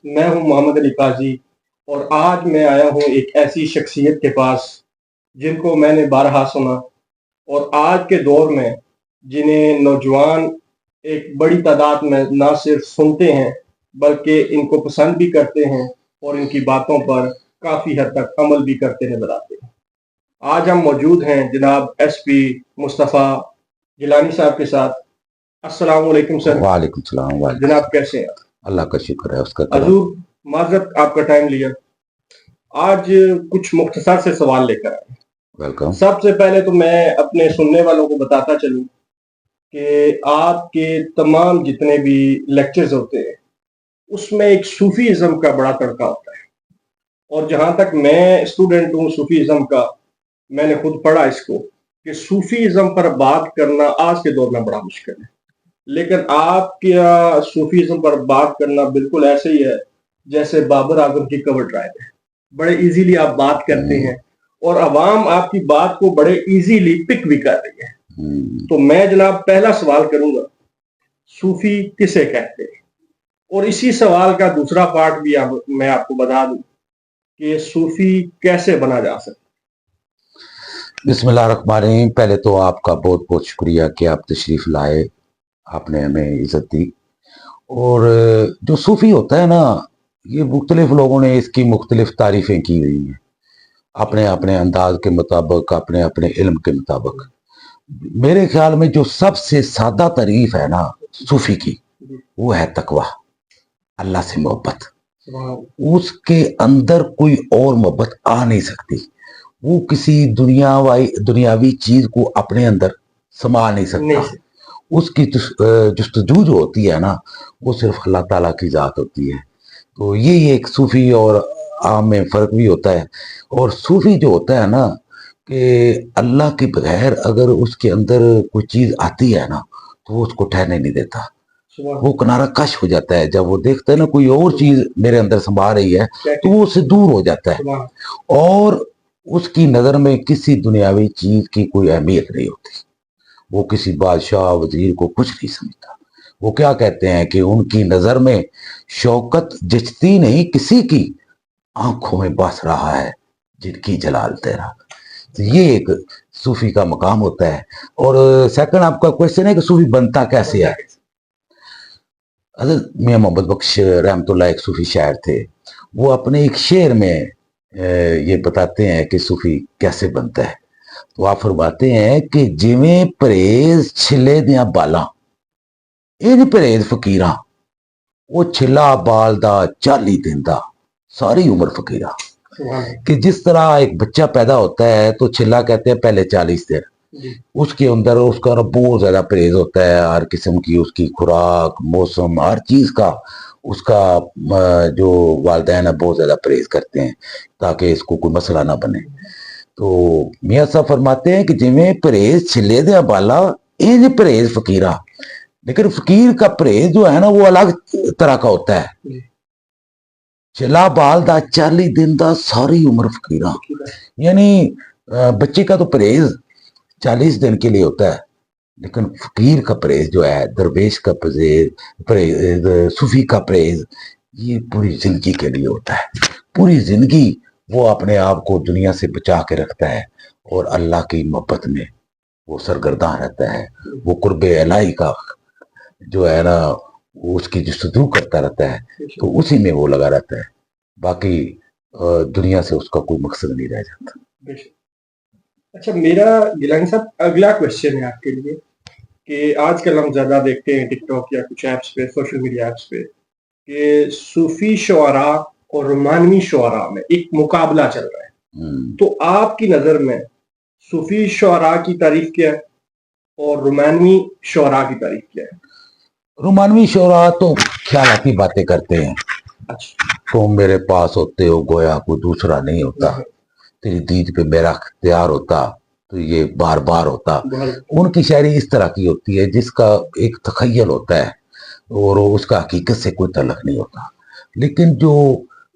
میں ہوں محمد علی قاضی، اور آج میں آیا ہوں ایک ایسی شخصیت کے پاس جن کو میں نے بارہا سنا، اور آج کے دور میں جنہیں نوجوان ایک بڑی تعداد میں نہ صرف سنتے ہیں بلکہ ان کو پسند بھی کرتے ہیں اور ان کی باتوں پر کافی حد تک عمل بھی کرتے نظر آتے ہیں۔ آج ہم موجود ہیں جناب ایس پی مصطفیٰ گیلانی صاحب کے ساتھ۔ السلام علیکم سر۔ وعلیکم السلام۔ جناب کیسے ہیں؟ اللہ کا شکر ہے، اس کا کرم۔ حضور معذرت آپ کا ٹائم لیا، آج کچھ مختصر سے سوال لے کر آئے۔ ویلکم۔ سب سے پہلے تو میں اپنے سننے والوں کو بتاتا چلوں کہ آپ کے تمام جتنے بھی لیکچرز ہوتے ہیں اس میں ایک صوفی ازم کا بڑا تڑکا ہوتا ہے، اور جہاں تک میں اسٹوڈنٹ ہوں صوفی ازم کا، میں نے خود پڑھا اس کو کہ صوفی ازم پر بات کرنا آج کے دور میں بڑا مشکل ہے، لیکن آپ کا صوفی ازم پر بات کرنا بالکل ایسے ہی ہے جیسے بابر اعظم کی کور ڈرائیو ہے۔ بڑے ایزیلی آپ بات کرتے ہیں اور عوام آپ کی بات کو بڑے ایزیلی پک بھی کر رہی ہے۔ تو میں جناب پہلا سوال کروں گا، صوفی کسے کہتے ہیں؟ اور اسی سوال کا دوسرا پارٹ بھی میں آپ کو بتا دوں کہ صوفی کیسے بنا جا سکتا؟ بسم اللہ الرحمن الرحیم۔ پہلے تو آپ کا بہت بہت شکریہ کہ آپ تشریف لائے، آپ نے ہمیں عزت دی۔ اور جو صوفی ہوتا ہے نا، یہ مختلف لوگوں نے اس کی مختلف تعریفیں کی ہوئی ہیں، اپنے اپنے انداز کے مطابق، اپنے اپنے علم کے مطابق۔ میرے خیال میں جو سب سے سادہ تعریف ہے نا صوفی کی، وہ ہے تقویٰ، اللہ سے محبت۔ اس کے اندر کوئی اور محبت آ نہیں سکتی، وہ کسی دنیاوی چیز کو اپنے اندر سما نہیں سکتا۔ اس کی جستجو جو ہوتی ہے نا، وہ صرف اللہ تعالیٰ کی ذات ہوتی ہے۔ تو یہ ایک صوفی اور عام میں فرق بھی ہوتا ہے۔ اور صوفی جو ہوتا ہے نا، کہ اللہ کے بغیر اگر اس کے اندر کوئی چیز آتی ہے نا تو وہ اس کو ٹھہرنے نہیں دیتا، وہ کنارہ کش ہو جاتا ہے۔ جب وہ دیکھتا ہے نا کوئی اور چیز میرے اندر سما رہی ہے تو وہ اس سے دور ہو جاتا ہے، اور اس کی نظر میں کسی دنیاوی چیز کی کوئی اہمیت نہیں ہوتی۔ وہ کسی بادشاہ وزیر کو کچھ نہیں سمجھتا۔ وہ کیا کہتے ہیں کہ ان کی نظر میں شوکت جچتی نہیں کسی کی، آنکھوں میں بس رہا ہے جن کی جلال تیرا۔ تو یہ ایک صوفی کا مقام ہوتا ہے۔ اور سیکنڈ آپ کا کوشچن ہے کہ صوفی بنتا کیسے ہے۔ حضرت میاں محمد بخش رحمۃ اللہ ایک صوفی شاعر تھے، وہ اپنے ایک شعر میں یہ بتاتے ہیں کہ صوفی کیسے بنتا ہے۔ تو آپ فرماتے ہیں کہ جویں پرہیز چھلے دیاں بالاں، ان پرہیز فقیراں، وہ چھلا بال دا 40 دن دا ساری عمر فقیراں۔ کہ جس طرح ایک بچہ پیدا ہوتا ہے تو چھلا کہتے ہیں پہلے 40 دن، اس کے اندر اس کا بہت زیادہ پرہیز ہوتا ہے، ہر قسم کی اس کی خوراک، موسم، ہر چیز کا اس کا جو والدین ہے بہت زیادہ پرہیز کرتے ہیں تاکہ اس کو کوئی مسئلہ نہ بنے۔ تو میاں صاحب فرماتے ہیں کہ جویں پرہیز چھلے دیا بالا، ان پرہیز فقیرہ۔ لیکن فقیر کا پرہیز جو ہے نا وہ الگ طرح کا ہوتا ہے۔ چلا بال دا 40 دن دا ساری عمر فقیرہ، یعنی بچے کا تو پرہیز 40 دن کے لیے ہوتا ہے، لیکن فقیر کا پرہیز جو ہے، درویش کا پرہیز، صوفی کا پرہیز، یہ پوری زندگی کے لیے ہوتا ہے۔ پوری زندگی وہ اپنے آپ کو دنیا سے بچا کے رکھتا ہے اور اللہ کی محبت میں وہ سرگرداں رہتا ہے۔ وہ قرب الہی کا جو ہے نا اس کی جستجو کرتا رہتا ہے، تو اسی میں وہ لگا رہتا ہے، باقی دنیا سے اس کا کوئی مقصد نہیں رہ جاتا۔ اچھا، میرا گیلانی صاحب اگلا کوشچن ہے آپ کے لیے کہ آج کل ہم زیادہ دیکھتے ہیں ٹک ٹاک یا کچھ ایپس پہ، سوشل میڈیا ایپس پہ، کہ صوفی شعراء اور رومانوی شعراء میں ایک مقابلہ چل رہا ہے۔ تو آپ کی نظر میں صوفی شعراء کی تعریف کیا ہے اور رومانوی شعراء کی تعریف کیا ہے؟ رومانوی شعراء تو خیالاتی باتیں کرتے ہیں، تم میرے پاس ہوتے ہو گویا کوئی دوسرا نہیں ہوتا، تیری دید پہ میرا اختیار ہوتا تو یہ بار بار ہوتا۔ ان کی شاعری اس طرح کی ہوتی ہے جس کا ایک تخیل ہوتا ہے اور اس کا حقیقت سے کوئی تعلق نہیں ہوتا۔ لیکن جو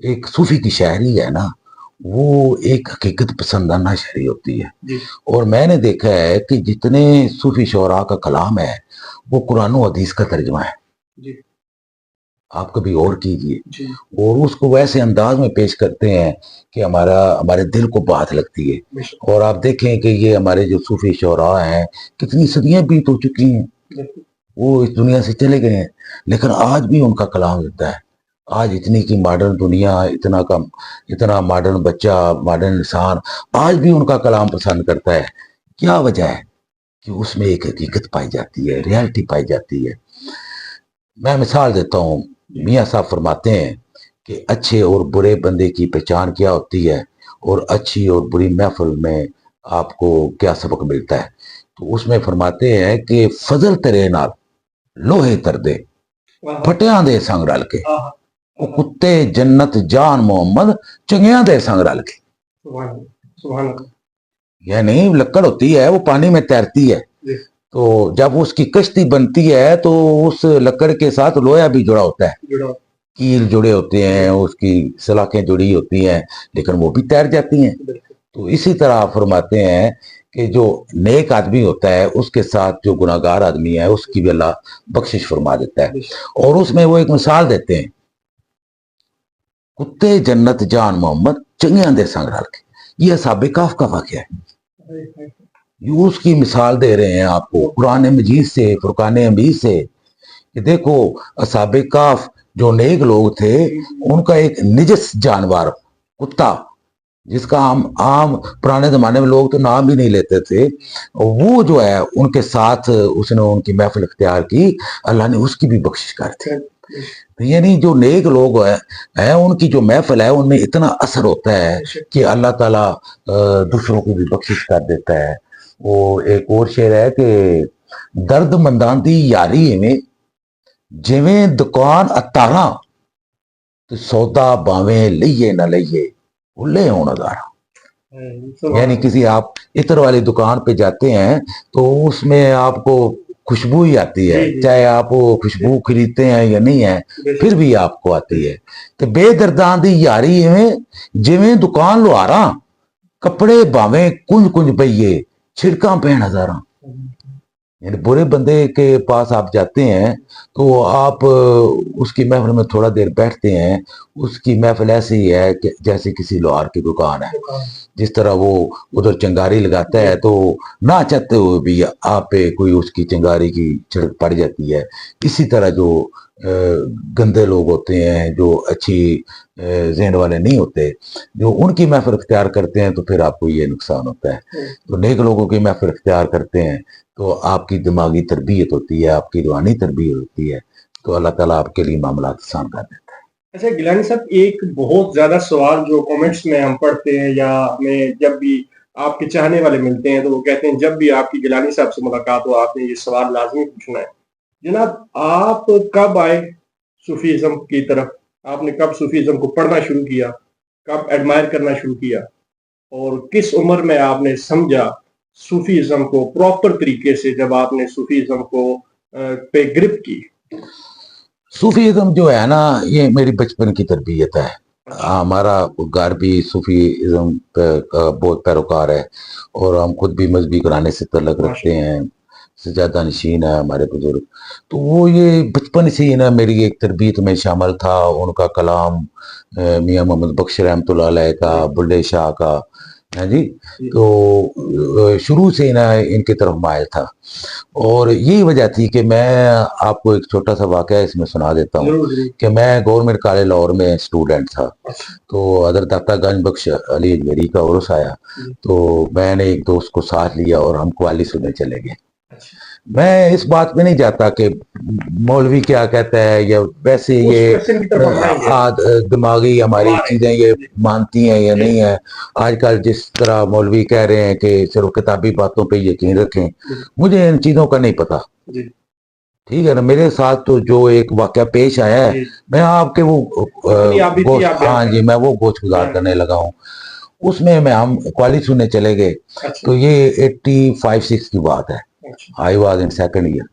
ایک صوفی کی شاعری ہے نا، وہ ایک حقیقت پسندانہ شاعری ہوتی ہے۔ اور میں نے دیکھا ہے کہ جتنے صوفی شعراء کا کلام ہے وہ قرآن و حدیث کا ترجمہ ہے۔ آپ کبھی اور کیجئے، جی اور اس کو ویسے انداز میں پیش کرتے ہیں کہ ہمارے دل کو بات لگتی ہے. بے شک. اور آپ دیکھیں کہ یہ ہمارے جو صوفی شعراء ہیں کتنی صدیاں بیت ہو چکی ہیں، بالکل. وہ اس دنیا سے چلے گئے ہیں، لیکن آج بھی ان کا کلام زندہ ہے. آج اتنی کی ماڈرن دنیا، اتنا ماڈرن بچہ، ماڈرن انسان آج بھی ان کا کلام پسند کرتا ہے. کیا وجہ ہے؟ کہ اس میں ایک حقیقت پائی جاتی ہے، ریالٹی پائی جاتی ہے. میں مثال دیتا ہوں، میاں صاحب فرماتے ہیں کہ اچھے اور برے بندے کی پہچان کیا ہوتی ہے، اور اچھی اور بری محفل میں آپ کو کیا سبق ملتا ہے. تو اس میں فرماتے ہیں کہ فضل تیرے نال لوہے تر دے پھٹیاں دے سنگ رل کے، وہ کتے جنت جان محمد چنگیاں دے سنگ رل کے. سبحان اللہ. یعنی لکڑ ہوتی ہے وہ پانی میں تیرتی ہے، تو جب اس کی کشتی بنتی ہے تو اس لکڑ کے ساتھ لوہا بھی جڑا ہوتا ہے، کیل جڑے ہوتے ہیں، اس کی سلاخیں جڑی ہوتی ہیں، لیکن وہ بھی تیر جاتی ہیں. تو اسی طرح فرماتے ہیں کہ جو نیک آدمی ہوتا ہے اس کے ساتھ جو گناہ گار آدمی ہے اس کی بھی اللہ بخشش فرما دیتا ہے. اور اس میں وہ ایک مثال دیتے ہیں، کتے جنت جان محمد چنگیاں دے سنگ رل کے. یہ اصحاب کہف کا واقعہ ہے، یہ اس کی مثال دے رہے ہیں آپ کو قرآن مجید سے، فرقان حمید سے، کہ دیکھو اصحاب کہف جو نیک لوگ تھے ان کا ایک نجس جانور کتا، جس کا عام پرانے زمانے میں لوگ تو نام بھی نہیں لیتے تھے، وہ جو ہے ان کے ساتھ اس نے ان کی محفل اختیار کی، اللہ نے اس کی بھی بخشش کر دی. یعنی جو نیک لوگ ہیں ان کی جو محفل ہے ان میں اتنا اثر ہوتا ہے کہ اللہ تعالیٰ دوسروں کو بھی بخشش کر دیتا ہے. وہ ایک اور شعر ہے کہ درد مندان دی یاری میں جویں دکان اتاراں تو سودا باویں لئیے نہ لئیے وہ لے ہونا دارا. یعنی کسی آپ عطر والی دکان پہ جاتے ہیں تو اس میں آپ کو خوشبو ہی آتی ہے، چاہے آپ وہ خوشبو خریدتے ہیں یا نہیں ہے پھر بھی آپ کو آتی ہے. کہ بے دردان دی یاری میں جویں دکان لوہاراں کپڑے باویں کنج کنج پئیے چھڑکاں پہن ہزاراں. یعنی برے بندے کے پاس آپ جاتے ہیں تو آپ اس کی محفل میں تھوڑا دیر بیٹھتے ہیں، اس کی محفل ایسی ہے کہ جیسے کسی لوہار کی دکان ہے. جس طرح وہ ادھر چنگاری لگاتا ہے تو نہ چاہتے ہوئے بھی آپ پہ کوئی اس کی چنگاری کی چھڑک پڑ جاتی ہے. اسی طرح جو گندے لوگ ہوتے ہیں، جو اچھی ذہن والے نہیں ہوتے، جو ان کی محفل اختیار کرتے ہیں تو پھر آپ کو یہ نقصان ہوتا ہے. تو نیک لوگوں کی محفل اختیار کرتے ہیں تو آپ کی دماغی تربیت ہوتی ہے، آپ کی روحانی تربیت ہوتی ہے، تو اللہ تعالیٰ آپ کے لیے معاملات آسان کر دیتا ہے. اچھا گیلانی صاحب، ایک بہت زیادہ سوال جو کامنٹس میں ہم پڑھتے ہیں یا ہمیں جب بھی آپ کے چاہنے والے ملتے ہیں تو وہ کہتے ہیں جب بھی آپ کی گیلانی صاحب سے ملاقات ہو آپ نے یہ سوال لازمی پوچھنا ہے. جناب، آپ کب آئے صوفیزم کی طرف؟ آپ نے کب صوفیزم کو پڑھنا شروع کیا؟ کب ایڈمائر کرنا شروع کیا؟ اور کس عمر میں آپ نے سمجھا صوفیزم کو پراپر طریقے سے، جب آپ نے صوفیزم کو پہ گرپ کی؟ صوفیزم جو ہے نا یہ میری بچپن کی تربیت ہے. ہمارا گھر بھی صوفیزم بہت پیروکار ہے، اور ہم خود بھی مذہبی گھرانے سے تعلق رکھتے ہیں، سجادہ نشین ہے ہمارے بزرگ. تو وہ یہ بچپن سے ہی نا میری ایک تربیت میں شامل تھا. ان کا کلام، میاں محمد بخش رحمۃ اللہ علیہ کا، بلے شاہ کا، ہاں جی، تو شروع سے نا ان کی طرف مائل تھا. اور یہی وجہ تھی کہ میں آپ کو ایک چھوٹا سا واقعہ اس میں سنا دیتا ہوں کہ میں گورنمنٹ کالج لاہور میں اسٹوڈنٹ تھا. تو حضرت داتا گنج بخش علی اجمیری کا عرس آیا تو میں نے ایک دوست کو ساتھ لیا اور ہم قوالی سننے چلے گئے. میں اس بات میں نہیں جاتا کہ مولوی کیا کہتا ہے یا ویسے یہ دماغی ہماری چیزیں یہ مانتی ہیں یا نہیں ہے. آج کل جس طرح مولوی کہہ رہے ہیں کہ صرف کتابی باتوں پہ یقین رکھیں، مجھے ان چیزوں کا نہیں پتا. ٹھیک ہے نا، میرے ساتھ تو جو ایک واقعہ پیش آیا ہے میں آپ کے وہ ہاں جی میں وہ گوشت گزار کرنے لگا ہوں. اس میں ہم قوالی سننے چلے گئے. تو یہ 85-86 کی بات ہے. I was in second year.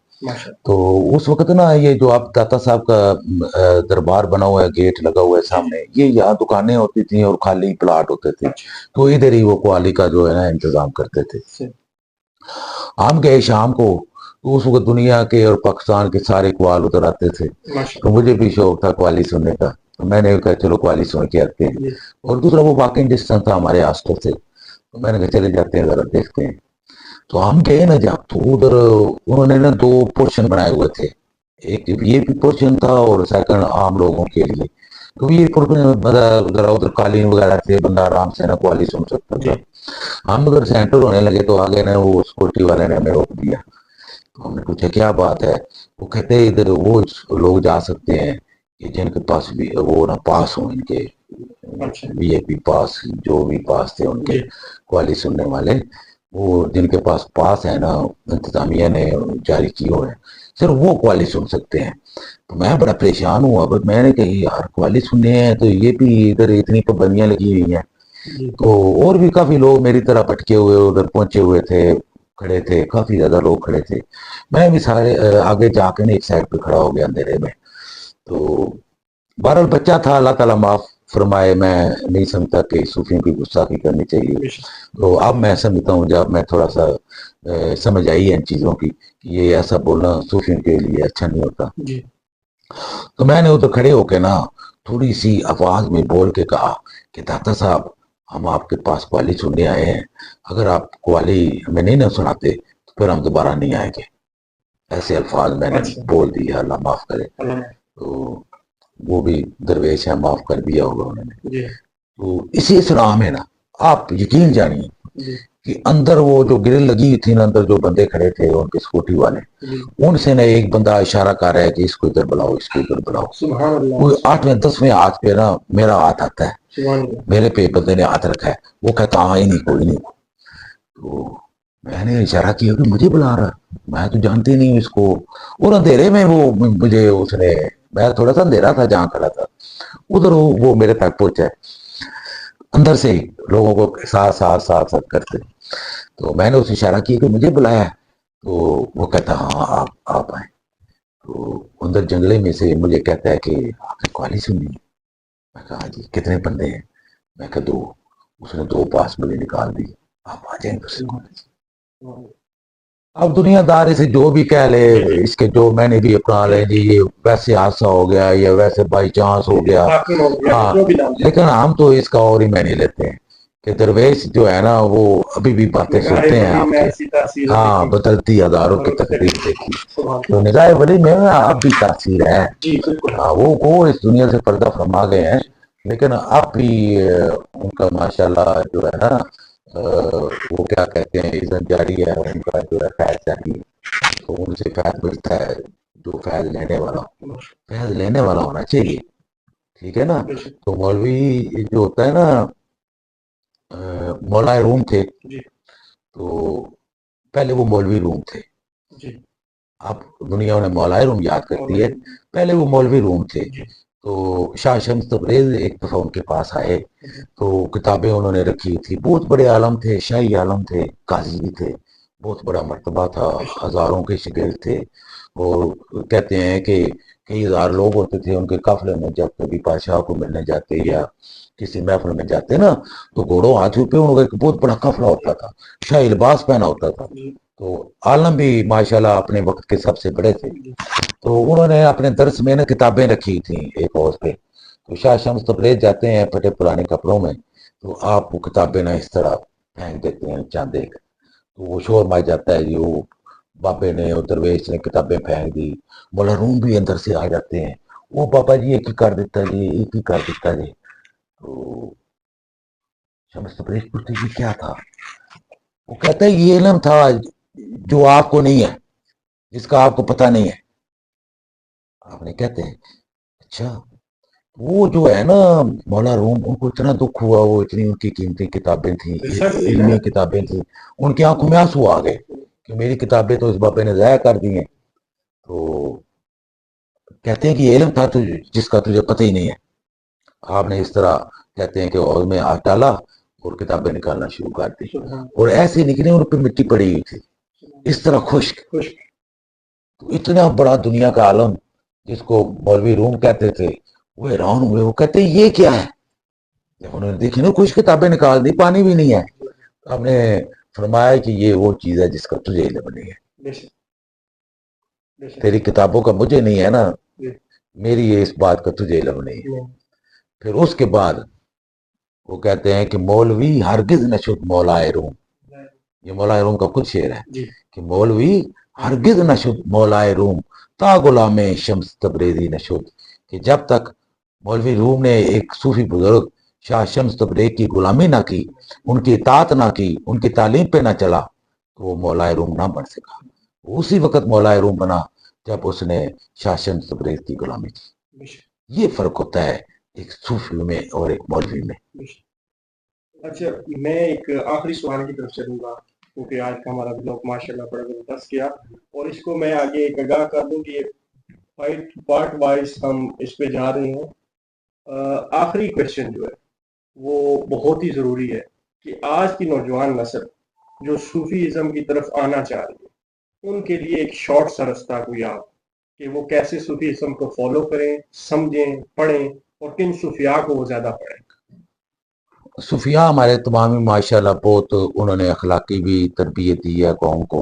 تو اس وقت نا یہ جو آپ داتا صاحب کا دربار بنا ہوا ہے، گیٹ لگا ہوا ہے سامنے، یہ یہاں دکانیں ہوتی تھیں اور خالی پلاٹ ہوتے تھے، تو ادھر ہی وہ قوالی کا جو ہے نا انتظام کرتے تھے. ہم گئے شام کو تو اس وقت دنیا کے اور پاکستان کے سارے قوال ادھر آتے تھے، ماشاء تو مجھے بھی شوق تھا قوالی سننے کا، تو میں نے کہا چلو قوالی سن کے آتے ہیں۔ اللہ جی اور دوسرا وہ واکنگ ڈسٹینس تھا ہمارے ہاسٹل سے، تو میں نے کہا چلے جاتے ہیں ذرا دیکھتے ہیں۔ تو ہم گئے نا جب، تو ادھر انہوں نے نا دو پورشن بنائے ہوئے تھے، ایک یہ بھی پورشن تھا اور سیکنڈ عام لوگوں کے لیے۔ تو یہ ذرا ادھر قالین وغیرہ تھے، بندہ آرام سے نا قوالی سن سکتا جی تھا۔ ہم ادھر سینٹر ہونے لگے تو آگے نا وہ سیکورٹی والے نے ہمیں روک دیا۔ تو ہم نے پوچھا کیا بات ہے؟ وہ کہتے ہیں ادھر وہ لوگ جا سکتے ہیں کہ جن کے پاس بھی وہ نا پاس ہوں، ان کے اچھا بی اے پی پاس، جو بھی پاس تھے ان کے جی قوالی سننے والے، وہ جن کے پاس پاس ہے نا انتظامیہ نے جاری کی ہوئے ہیں، صرف وہ قوالی سن سکتے ہیں۔ تو میں بڑا پریشان ہوا، بٹ میں نے کہی یار قوالی سننے ہیں تو یہ بھی ادھر اتنی پابندیاں لگی ہوئی ہیں۔ جی تو اور بھی کافی لوگ میری طرح بھٹکے ہوئے ادھر پہنچے ہوئے تھے، کھڑے تھے، کافی زیادہ لوگ کھڑے تھے۔ میں بھی سارے آگے جا کے نا ایک سائڈ پہ کھڑا ہو گیا اندھیرے میں۔ تو بہرحال بچہ تھا، اللہ تعالیٰ معاف فرمائے، میں نہیں سمجھتا کہ صوفیوں کی گستاخی کرنی چاہیے۔ بے شک تو اب میں سمجھتا ہوں جب میں تھوڑا سا سمجھ آئی ہے ان چیزوں کی کہ یہ ایسا بولنا صوفیوں کے لیے اچھا نہیں ہوتا۔ جی تو میں نے ادھر کھڑے ہو کے نا تھوڑی سی آواز میں بول کے کہا کہ داتا صاحب ہم آپ کے پاس قوالی سننے آئے ہیں، اگر آپ قوالی ہمیں نہیں نہ سناتے تو پھر ہم دوبارہ نہیں آئیں گے۔ ایسے الفاظ میں نے اچھا بول دی، اللہ معاف کرے۔ اللہ تو وہ بھی درویش ہے، معاف کر دیا ہوگا انہوں نے۔ جی تو اسی اسلام میں نا آپ یقین جانیے جی کہ اندر وہ جو گرل لگی ہوئی تھی نا، اندر جو بندے کھڑے تھے ان کے سکوٹی والے، جی ان سے نا ایک بندہ اشارہ کر رہا ہے کہ اس کو ادھر بلاؤ، اس کو ادھر بلاؤ۔ سبحان اللہ کوئی 8ویں 10ویں ہاتھ پہ نا میرا ہاتھ آتا ہے، سبحان اللہ میرے پہ بندے نے ہاتھ رکھا ہے، وہ کہتا ہاں ہی نہیں، کوئی نہیں۔ تو میں نے اشارہ کیا کہ مجھے بلا رہا ہے، میں تو جانتی نہیں اس کو۔ اور اندھیرے میں وہ مجھے اس نے، میں تھوڑا سا اندھیرا تھا جہاں کھڑا تھا، ادھر وہ میرے تک پہنچا ہے اندر سے ہی، لوگوں کو ساتھ ساتھ ساتھ ساتھ کرتے۔ تو میں نے اسے اشارہ کیا کہ مجھے بلایا ہے، تو وہ کہتا ہاں آپ آئیں۔ تو اندر جنگلے میں سے مجھے کہتا ہے کہ آپ نے قوالی سنی ہے؟ میں کہا جی، کتنے بندے ہیں؟ میں کہا 2۔ اس نے 2 پاس مجھے نکال دی، آپ آ جائیں تو اب دنیا دار اسے جو بھی کہہ لے، اس کے جو میں نے بھی اپنا لے جی یہ ویسے حادثہ ہو گیا یا ویسے بائی چانس ہو گیا، واقعی ہو گیا ہاں، جو بھی نام لیکن ہم تو اس کا اور ہی میں نہیں لیتے ہیں کہ درویش جو ہے نا وہ ابھی بھی باتیں سنتے ہیں آپ کی۔ ہاں، بدلتی ہزاروں کی تقدیر دیکھی، تو نگاہ ولی میں اب بھی تاثیر ہے۔ جی بالکل وہ اس دنیا سے پردہ فرما گئے ہیں، لیکن اب بھی ان کا ماشاءاللہ جو ہے نا وہ کیا کہتے ہیں عزت جاری ہے، ان کا جو ہے فیض جاری ہے، تو ان سے فیض ملتا ہے۔ جو فیض لینے والا ہونا چاہیے، ٹھیک ہے نا۔ تو مولوی جو ہوتا ہے نا مولا روم تھے، جی تو پہلے وہ مولوی روم تھے، جی اب دنیا انہیں مولا روم یاد کرتی ہے، پہلے وہ مولوی روم تھے۔ تو شاہ شمس تبریز ایک دفعہ ان کے پاس آئے، تو کتابیں انہوں نے رکھی تھی، بہت بڑے عالم تھے، شاہی عالم تھے، قاضی بھی تھے، بہت بڑا مرتبہ تھا، ہزاروں کے شاگرد تھے۔ اور کہتے ہیں کہ کئی ہزار لوگ ہوتے تھے ان کے قافلے میں، جب کبھی بادشاہ کو ملنے جاتے یا کسی محفل میں جاتے نا تو گھوڑوں ہاتھوں پہ ان کا ایک بہت بڑا قافلہ ہوتا تھا، شاہی لباس پہنا ہوتا تھا۔ تو عالم بھی ماشاءاللہ اپنے وقت کے سب سے بڑے تھے، تو انہوں نے اپنے درس میں نا کتابیں رکھی تھیں ایک حوض پہ۔ تو شاہ شمس تبریز جاتے ہیں پھٹے پرانے کپڑوں میں، تو آپ وہ کتابیں نا اس طرح پھینک دیتے ہیں چاند ایک، تو وہ شور مچ جاتا ہے جی، وہ بابے نے اور درویش نے کتابیں پھینک دی، مولا روم بھی اندر سے آ جاتے ہیں، وہ بابا جی ایک ہی کر دیتا جی، ایک ہی کر دیتا جی۔ تو شمس تبریز پوچھتے جی کیا تھا؟ وہ کہتا ہے یہ علم تھا جو آپ کو نہیں ہے، جس کا آپ کو پتہ نہیں ہے۔ آپ نے کہتے ہیں اچھا، وہ جو ہے نا مولا روم، ان کو اتنا دکھ ہوا، وہ اتنی ان کی قیمتی کتابیں تھیں، علمی کتابیں تھیں، ان کی آنکھوں میں آنسو آ گئے کہ میری کتابیں تو اس بابے نے ضائع کر دی ہیں۔ تو کہتے ہیں کہ یہ علم تھا جس کا تجھے پتہ ہی نہیں ہے۔ آپ نے اس طرح کہتے ہیں کہ حوض میں ہاتھ ڈالا اور کتابیں نکالنا شروع کر دی، اور ایسے نکلے ان پہ مٹی پڑی ہوئی تھی، اس طرح خشک۔ تو اتنا بڑا دنیا کا عالم جس کو مولوی روم کہتے تھے، وہ حیران ہوئے، وہ کہتے ہیں یہ کیا ہے؟ جب انہوں نے دیکھی نا کچھ کتابیں نکال دی، پانی بھی نہیں ہے، آپ نے فرمایا کہ یہ وہ چیز ہے جس کا تجھے علم نہیں ہے۔ بے شک، تیری کتابوں کا مجھے نہیں ہے نا، جی، میری یہ اس بات کا تجھے علم نہیں ہے۔ نہیں، پھر اس کے بعد وہ کہتے ہیں کہ مولوی ہرگز نہ شد مولائے روم، یہ مولائے روم کا کچھ شعر ہے جی، کہ مولوی ہرگز نہ شد مولائے روم تا غلام شمس تبریزی نہ شد، کہ جب تک مولوی روم نے ایک صوفی بزرگ شاہ شمس تبریز کی غلامی نہ کی، ان کی اطاعت نہ کی، ان کی تعلیم پہ نہ چلا، تو وہ مولائے روم نہ بن سکا۔ اسی وقت مولائے روم بنا جب اس نے شاہ شمس تبریز کی غلامی کی۔ بے شک، یہ فرق ہوتا ہے ایک صوفی میں اور ایک مولوی میں۔ بے شک۔ اچھا، میں ایک آخری سوال کی طرف چلوں گا کیونکہ آج کا ہمارا بلاگ ماشاء اللہ بڑا زبردست کیا، اور اس کو میں آگے ایک آگاہ کر دوں کہ پارٹ وائز ہم اس پہ جا رہے ہیں۔ آخری کوشچن جو ہے وہ بہت ہی ضروری ہے کہ آج کی نوجوان نسل جو صوفی ازم کی طرف آنا چاہ رہی ہے، ان کے لیے ایک شارٹ سا رستہ کوئی آپ کہ وہ کیسے صوفی ازم کو فالو کریں، سمجھیں، پڑھیں، اور کن صوفیاء کو وہ زیادہ پڑھیں۔ صوفیاء ہمارے تمام ہی ماشاء اللہ بہت انہوں نے اخلاقی بھی تربیت دی ہے قوم کو،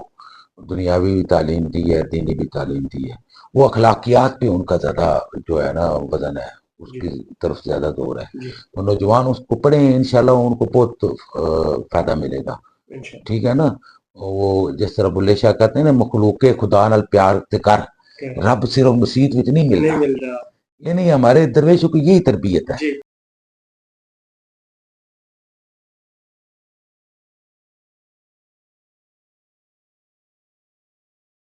دنیاوی بھی تعلیم دی ہے، دینی بھی تعلیم دی ہے۔ وہ اخلاقیات پہ ان کا زیادہ جو ہے نا وزن ہے، اس جی، کی طرف زیادہ زور ہے۔ جی، تو نوجوان اس کو پڑھیں، انشاءاللہ ان کو بہت فائدہ ملے گا، انشاءاللہ۔ ٹھیک ہے نا۔ وہ جس طرح بلے شاہ کہتے ہیں نا، مخلوق خدا نال پیار تے کر، رب صرف مسیت وچ نہیں نہیں ملتا۔ مل رہا۔ یعنی ہمارے درویشوں کی یہی تربیت ہے۔ جی۔